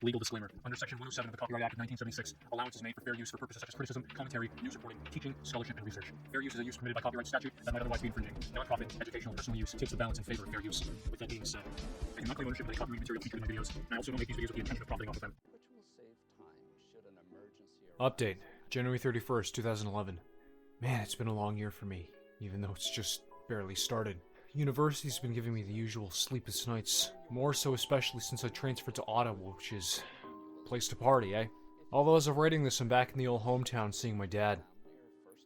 Legal disclaimer. Under Section 107 of the Copyright Act of 1976, allowance is made for fair use for purposes such as criticism, commentary, news reporting, teaching, scholarship, and research. Fair use is a use permitted by copyright statute that might otherwise be infringing. Non-profit, educational, personal use takes the balance in favor of fair use. With that being said, I do not claim ownership of any copyrighted material featured in my videos, and I also don't make these videos with the intention of profiting off of them. Update, January 31st, 2011. Man, it's been a long year for me, even though it's just barely started. University's been giving me the usual sleepless nights, more so especially since I transferred to Ottawa, which is a place to party, eh? Although as of writing this, I'm back in the old hometown seeing my dad.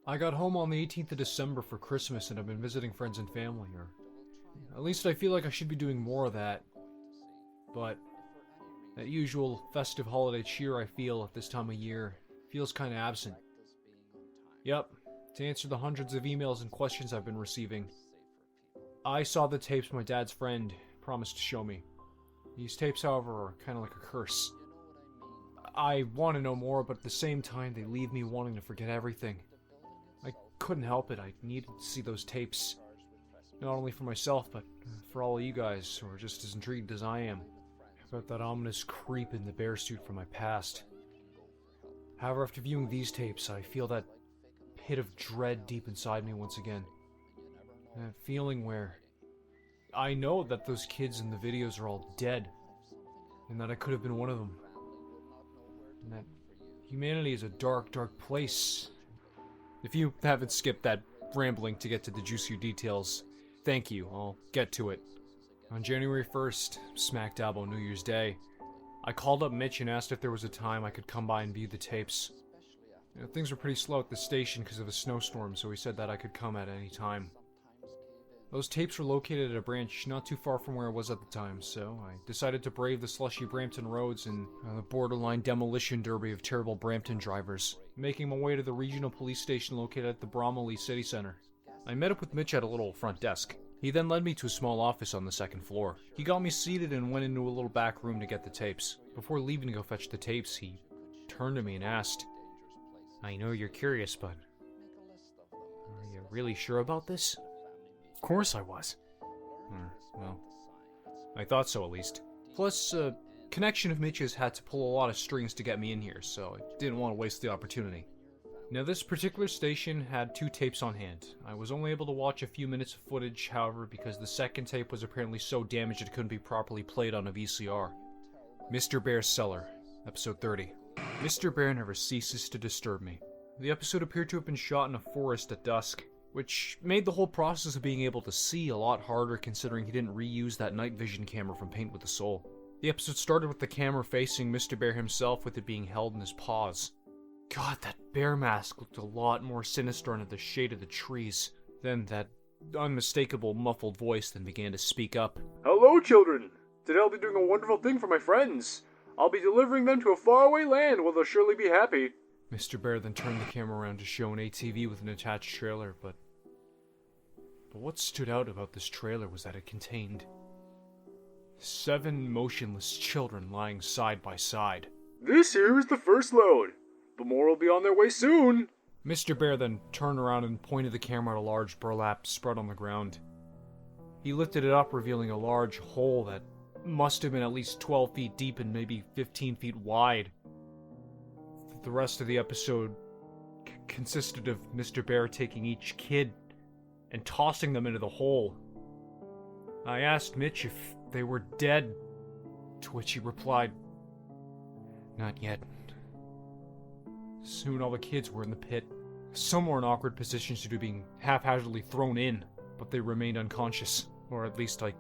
I got home on the 18th of December for Christmas and I've been visiting friends and family, or at least I feel like I should be doing more of that. But that usual festive holiday cheer I feel at this time of year feels kinda absent. Yep, to answer the hundreds of emails and questions I've been receiving, I saw the tapes my dad's friend promised to show me. These tapes, however, are kind of like a curse. I want to know more, but at the same time, they leave me wanting to forget everything. I couldn't help it. I needed to see those tapes. Not only for myself, but for all of you guys who are just as intrigued as I am about that ominous creep in the bear suit from my past. However, after viewing these tapes, I feel that pit of dread deep inside me once again. That feeling where I know that those kids in the videos are all dead, and that I could have been one of them. And that humanity is a dark, dark place. If you haven't skipped that rambling to get to the juicier details, thank you, I'll get to it. On January 1st, smack dab on New Year's Day, I called up Mitch and asked if there was a time I could come by and view the tapes. Things were pretty slow at the station because of a snowstorm, so he said that I could come at any time. Those tapes were located at a branch not too far from where I was at the time, so I decided to brave the slushy Brampton roads and the borderline demolition derby of terrible Brampton drivers, making my way to the regional police station located at the Bromley City Center. I met up with Mitch at a little front desk. He then led me to a small office on the second floor. He got me seated and went into a little back room to get the tapes. Before leaving to go fetch the tapes, he turned to me and asked, "I know you're curious, but are you really sure about this?" Of course I was. Well, I thought so at least. Plus, a connection of Mitch's had to pull a lot of strings to get me in here, so I didn't want to waste the opportunity. Now, this particular station had 2 tapes on hand. I was only able to watch a few minutes of footage, however, because the second tape was apparently so damaged it couldn't be properly played on a VCR. Mr. Bear's Cellar, episode 30. Mr. Bear never ceases to disturb me. The episode appeared to have been shot in a forest at dusk, which made the whole process of being able to see a lot harder considering he didn't reuse that night vision camera from Paint with a Soul. The episode started with the camera facing Mr. Bear himself with it being held in his paws. God, that bear mask looked a lot more sinister under the shade of the trees. Then that unmistakable muffled voice then began to speak up. "Hello, children! Today I'll be doing a wonderful thing for my friends. I'll be delivering them to a faraway land where they'll surely be happy." Mr. Bear then turned the camera around to show an ATV with an attached trailer, but what stood out about this trailer was that it contained 7 motionless children lying side by side. "This here is the first load, but more will be on their way soon." Mr. Bear then turned around and pointed the camera at a large burlap spread on the ground. He lifted it up, revealing a large hole that must have been at least 12 feet deep and maybe 15 feet wide. The rest of the episode consisted of Mr. Bear taking each kid and tossing them into the hole. I asked Mitch if they were dead, to which he replied, "Not yet." Soon all the kids were in the pit. Some were in awkward positions due to being haphazardly thrown in, but they remained unconscious. Or at least I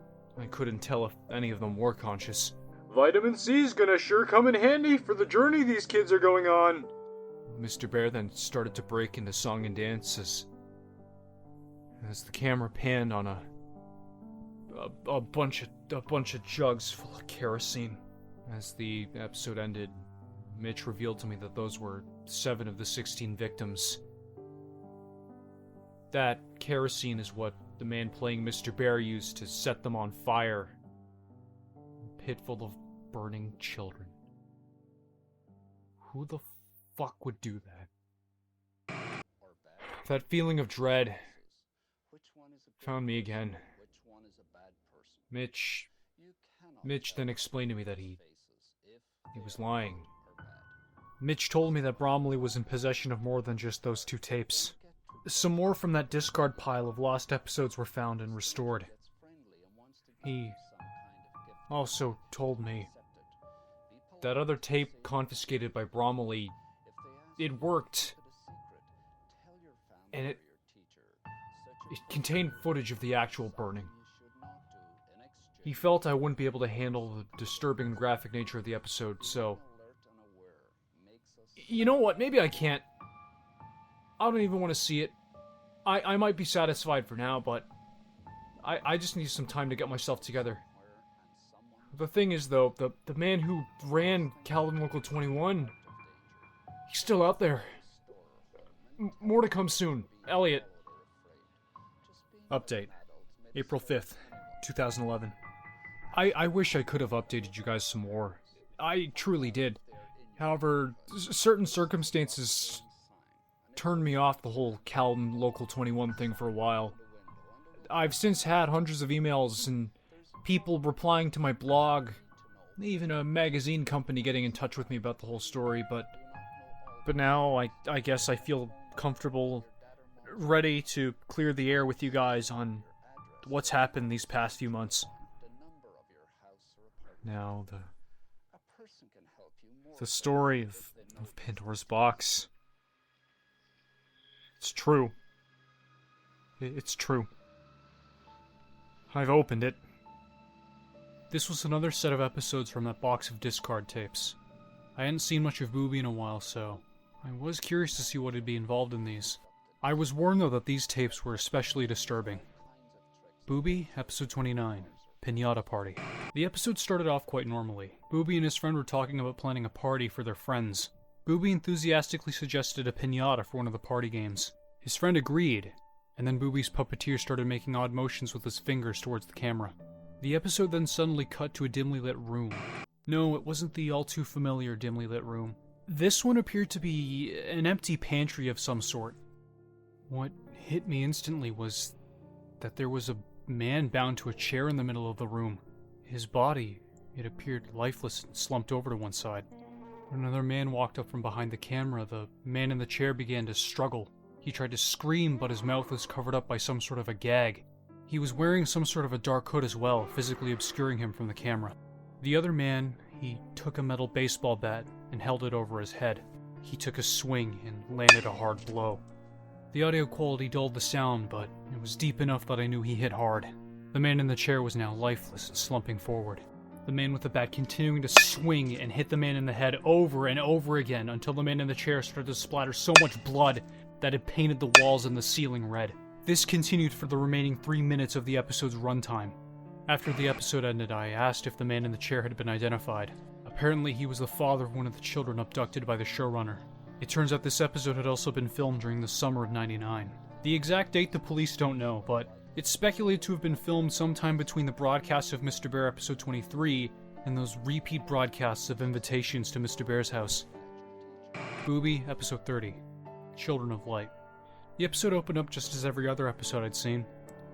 couldn't tell if any of them were conscious. "Vitamin C's gonna sure come in handy for the journey these kids are going on." Mr. Bear then started to break into song and dance as the camera panned on a bunch of jugs full of kerosene. As the episode ended, Mitch revealed to me that those were 7 of the 16 victims. That kerosene is what the man playing Mr. Bear used to set them on fire. A pit full of burning children. Who the fuck would do that? That feeling of dread found me again. Mitch then explained to me that he He was lying. Mitch told me that Bromley was in possession of more than just those 2 tapes. Some more from that discard pile of lost episodes were found and restored. He also told me that other tape confiscated by Bromley, it worked. And it contained footage of the actual burning. He felt I wouldn't be able to handle the disturbing and graphic nature of the episode, so... You know what, maybe I can't. I don't even want to see it. I might be satisfied for now, but... I just need some time to get myself together. The thing is, though, the man who ran Camden Local 21... He's still out there. More to come soon. Elliot. Update. April 5th, 2011. I wish I could have updated you guys some more. I truly did. However, certain circumstances turned me off the whole Camden Local 21 thing for a while. I've since had hundreds of emails and people replying to my blog, even a magazine company getting in touch with me about the whole story, but now I guess I feel comfortable, ready to clear the air with you guys on what's happened these past few months. Now, the story of Pandora's Box. It's true. It's true. I've opened it. This was another set of episodes from that box of discard tapes. I hadn't seen much of Booby in a while, so I was curious to see what would be involved in these. I was warned, though, that these tapes were especially disturbing. Booby, episode 29. Pinata Party. The episode started off quite normally. Booby and his friend were talking about planning a party for their friends. Booby enthusiastically suggested a pinata for one of the party games. His friend agreed, and then Booby's puppeteer started making odd motions with his fingers towards the camera. The episode then suddenly cut to a dimly lit room. No, it wasn't the all-too-familiar dimly lit room. This one appeared to be an empty pantry of some sort. What hit me instantly was that there was a man bound to a chair in the middle of the room. His body, it appeared lifeless and slumped over to one side. When another man walked up from behind the camera, the man in the chair began to struggle. He tried to scream, but his mouth was covered up by some sort of a gag. He was wearing some sort of a dark hood as well, physically obscuring him from the camera. The other man, he took a metal baseball bat and held it over his head. He took a swing and landed a hard blow. The audio quality dulled the sound, but it was deep enough that I knew he hit hard. The man in the chair was now lifeless and slumping forward. The man with the bat continuing to swing and hit the man in the head over and over again until the man in the chair started to splatter so much blood that it painted the walls and the ceiling red. This continued for the remaining 3 minutes of the episode's runtime. After the episode ended, I asked if the man in the chair had been identified. Apparently, he was the father of one of the children abducted by the showrunner. It turns out this episode had also been filmed during the summer of '99. The exact date the police don't know, but it's speculated to have been filmed sometime between the broadcast of Mr. Bear episode 23 and those repeat broadcasts of invitations to Mr. Bear's house. Booby, episode 30. Children of Light. The episode opened up just as every other episode I'd seen.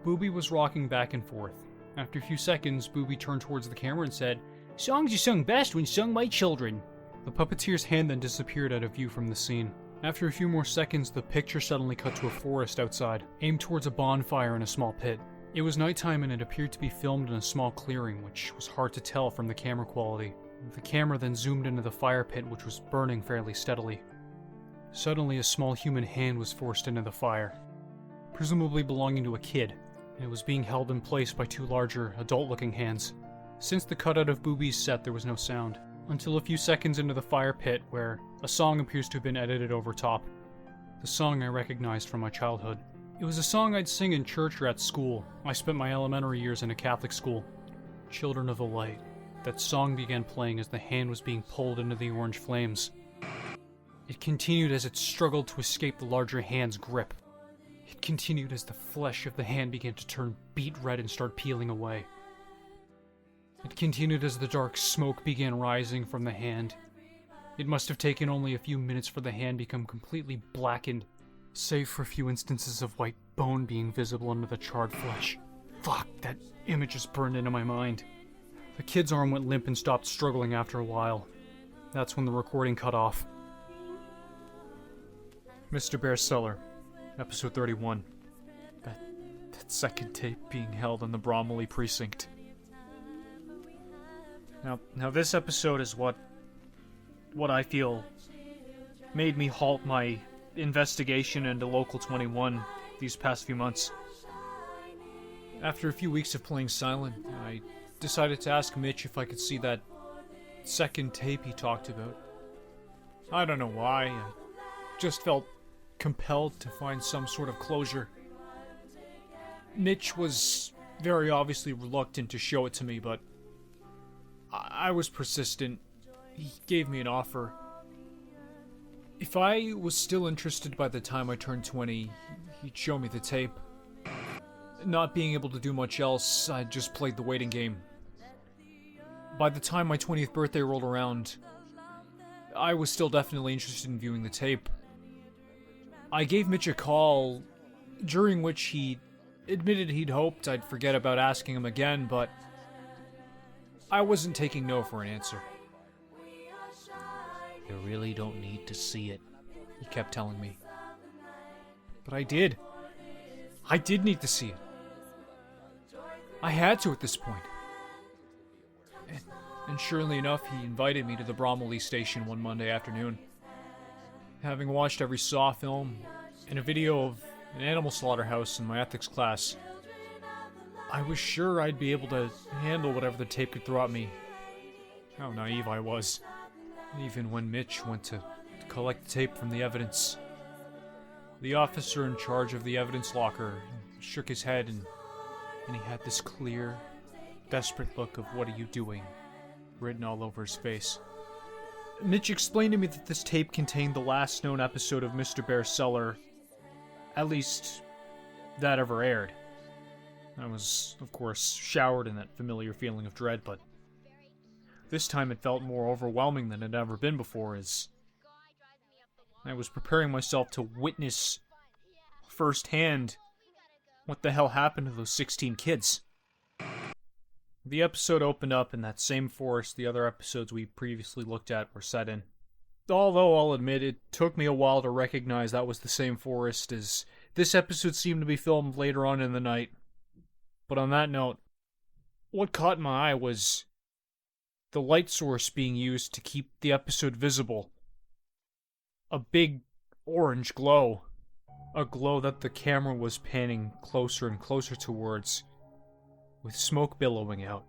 Booby was rocking back and forth. After a few seconds, Booby turned towards the camera and said, "Songs are sung best when sung by children." The puppeteer's hand then disappeared out of view from the scene. After a few more seconds, the picture suddenly cut to a forest outside, aimed towards a bonfire in a small pit. It was nighttime and it appeared to be filmed in a small clearing, which was hard to tell from the camera quality. The camera then zoomed into the fire pit, which was burning fairly steadily. Suddenly, a small human hand was forced into the fire, presumably belonging to a kid, and it was being held in place by 2 larger, adult-looking hands. Since the cutout of Booby's set, there was no sound, until a few seconds into the fire pit, where a song appears to have been edited over top. The song I recognized from my childhood. It was a song I'd sing in church or at school. I spent my elementary years in a Catholic school. Children of the Light. That song began playing as the hand was being pulled into the orange flames. It continued as it struggled to escape the larger hand's grip. It continued as the flesh of the hand began to turn beet red and start peeling away. It continued as the dark smoke began rising from the hand. It must have taken only a few minutes for the hand become completely blackened, save for a few instances of white bone being visible under the charred flesh. Fuck, that image just burned into my mind. The kid's arm went limp and stopped struggling after a while. that's when the recording cut off. Mr. Bear's Cellar, episode 31. That second tape being held in the Bromley precinct. Now this episode is what I feel made me halt my investigation into Local 21 these past few months. After a few weeks of playing silent, I decided to ask Mitch if I could see that second tape he talked about. I don't know why, I just felt compelled to find some sort of closure. Mitch was very obviously reluctant to show it to me, but I was persistent. He gave me an offer. If I was still interested by the time I turned 20, he'd show me the tape. Not being able to do much else, I just played the waiting game. By the time my 20th birthday rolled around, I was still definitely interested in viewing the tape. I gave Mitch a call, during which he admitted he'd hoped I'd forget about asking him again, but I wasn't taking no for an answer. "You really don't need to see it," he kept telling me. But I did. I did need to see it. I had to at this point. And surely enough, he invited me to the Bromley station one Monday afternoon. Having watched every Saw film and a video of an animal slaughterhouse in my ethics class, I was sure I'd be able to handle whatever the tape could throw at me. How naive I was. Even when Mitch went to collect the tape from the evidence. The officer in charge of the evidence locker shook his head and he had this clear, desperate look of "What are you doing?" written all over his face. Mitch explained to me that this tape contained the last known episode of Mr. Bear's Cellar, at least that ever aired. I was, of course, showered in that familiar feeling of dread, but this time it felt more overwhelming than it had ever been before, as I was preparing myself to witness firsthand what the hell happened to those 16 kids. The episode opened up in that same forest the other episodes we previously looked at were set in. Although I'll admit it took me a while to recognize that was the same forest, as this episode seemed to be filmed later on in the night. But on that note, what caught my eye was the light source being used to keep the episode visible. A big orange glow. A glow that the camera was panning closer and closer towards, with smoke billowing out,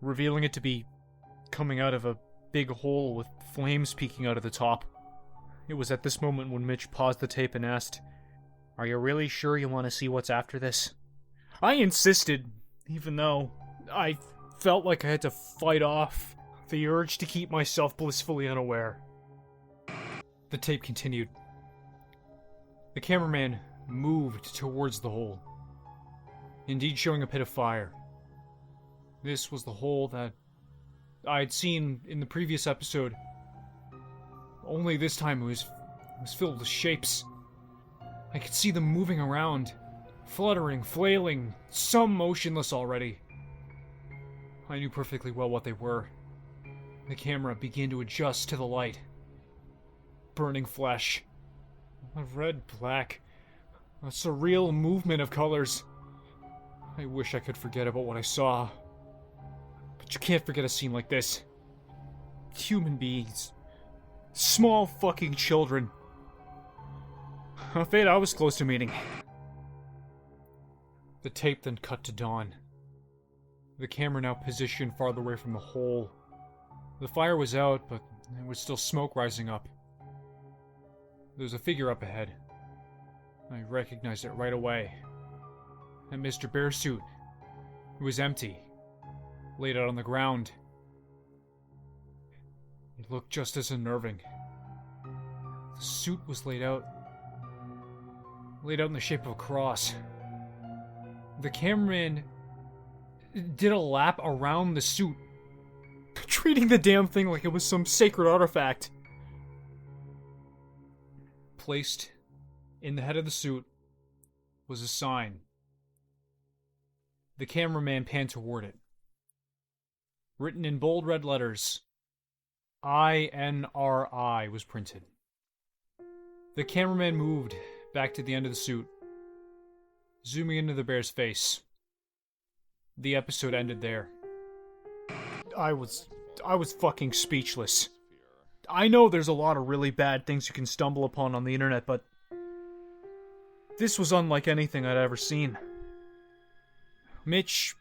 revealing it to be coming out of a big hole with flames peeking out of the top. It was at this moment when Mitch paused the tape and asked, "Are you really sure you want to see what's after this?" I insisted, even though I felt like I had to fight off the urge to keep myself blissfully unaware. The tape continued. The cameraman moved towards the hole, indeed showing a pit of fire. This was the hole that I had seen in the previous episode, only this time it was filled with shapes. I could see them moving around, fluttering, flailing, some motionless already. I knew perfectly well what they were. The camera began to adjust to the light. Burning flesh. Of red, black. A surreal movement of colors. I wish I could forget about what I saw. But you can't forget a scene like this. Human beings. Small fucking children. A fate I was close to meeting. The tape then cut to dawn. The camera now positioned farther away from the hole. The fire was out, but there was still smoke rising up. There was a figure up ahead. I recognized it right away. A Mr. Bear suit. It was empty. Laid out on the ground. It looked just as unnerving. The suit was laid out in the shape of a cross. The cameraman did a lap around the suit, treating the damn thing like it was some sacred artifact. Placed in the head of the suit was a sign. The cameraman panned toward it. Written in bold red letters, INRI was printed. The cameraman moved back to the end of the suit, zooming into the bear's face. The episode ended there. I was fucking speechless. I know there's a lot of really bad things you can stumble upon on the internet, but this was unlike anything I'd ever seen. Mitch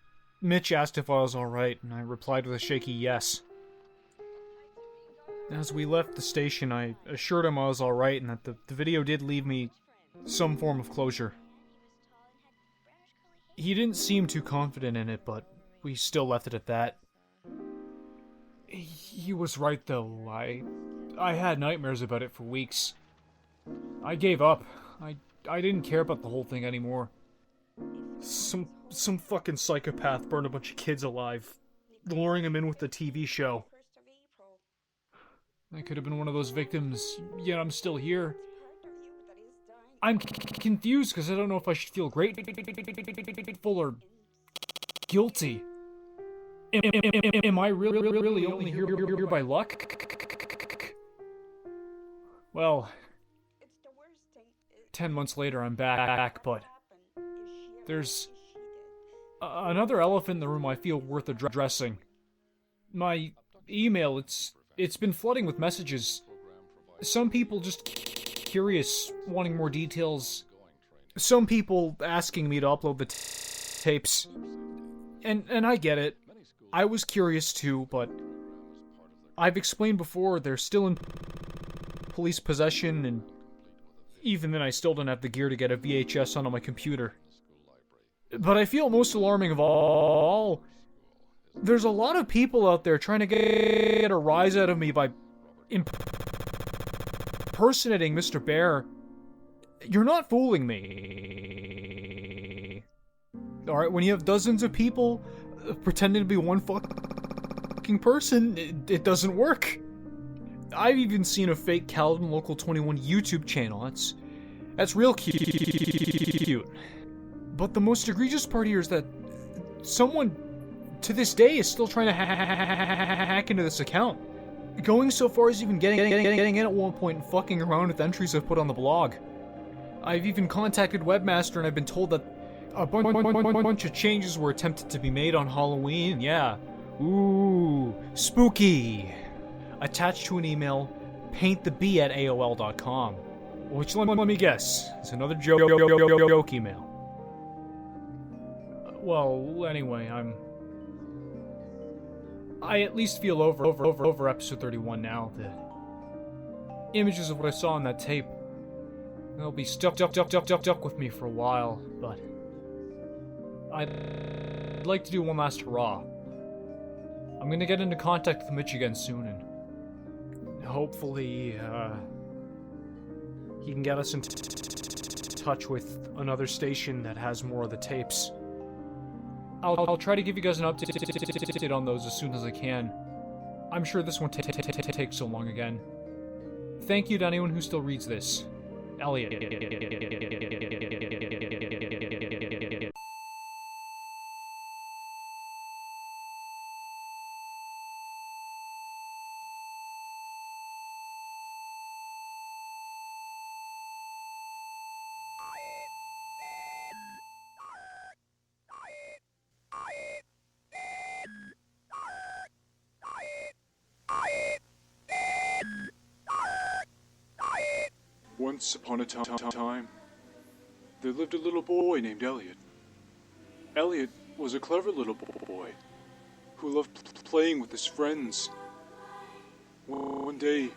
asked if I was alright, and I replied with a shaky yes. As we left the station, I assured him I was alright and that the video did leave me some form of closure. He didn't seem too confident in it, but we still left it at that. He was right, though. I had nightmares about it for weeks. I gave up. I didn't care about the whole thing anymore. Some fucking psychopath burned a bunch of kids alive, luring them in with the TV show. I could have been one of those victims, yet I'm still here. I'm confused because I don't know if I should feel grateful or guilty. Am I really only here by luck? Well, 10 months later I'm back, but there's another elephant in the room I feel worth addressing. My email, it's been flooding with messages. Some people just curious, wanting more details. Some people asking me to upload the tapes. And I get it. I was curious too, but I've explained before they're still in police possession, and even then I still don't have the gear to get a VHS on my computer. But I feel most alarming of all, there's a lot of people out there trying to get a rise out of me by impersonating Mr. Bear. You're not fooling me. Alright, when you have dozens of people pretending to be one fucking person, it doesn't work. I've even seen a fake Camden Local 21 YouTube channel. That's real cute. But the most egregious part here is that someone, to this day, is still trying to hack into this account. Going so far as even getting in at one point and fucking around with entries I've put on the blog. I've even contacted Webmaster and I've been told that a bunch of changes were attempted to be made on Halloween, yeah. Ooh, spooky. Attached to an email, paintthebee@aol.com. Which, let me guess, is another joke email. Well, anyway, I at least feel over episode 31 now. The images of what I saw on that tape, they'll be stuck with me for a while, but I'd like to do one last hurrah. I'm gonna get into contact with Mitch again soon, and hopefully, he can get us in touch with another station that has more of the tapes. I'll try to give you guys an update on those as soon as I can. I'm sure this won't take so long again. Thank you to anyone who still reads this. Elliot. Once upon a time, there lived a little boy named Elliot. Elliot was a clever little boy who loved playing with his friends. One day,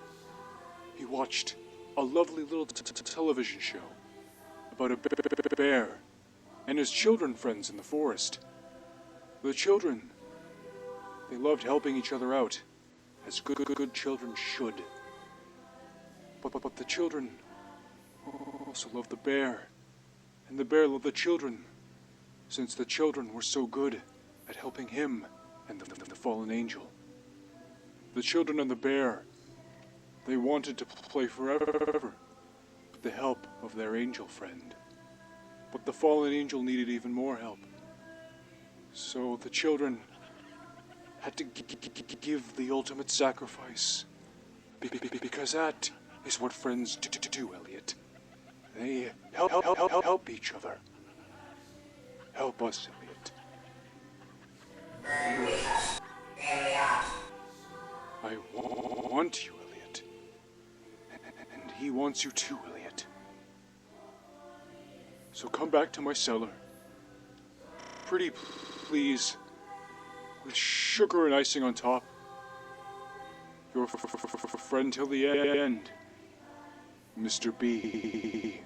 he watched a lovely little television show about a bear and his children friends in the forest. The children, they loved helping each other out, as good children should. But the children also loved the bear, and the bear loved the children, since the children were so good at helping him and the fallen angel. The children and the bear, they wanted to play forever with the help of their angel friend. But the fallen angel needed even more help. So the children had to give the ultimate sacrifice Because that is what friends do, Elliot. They help each other. Help us, Elliot. I want you, Elliot. And he wants you too, Elliot. So come back to my cellar. Pretty please. With sugar and icing on top. Your friend till the end, Mr. B.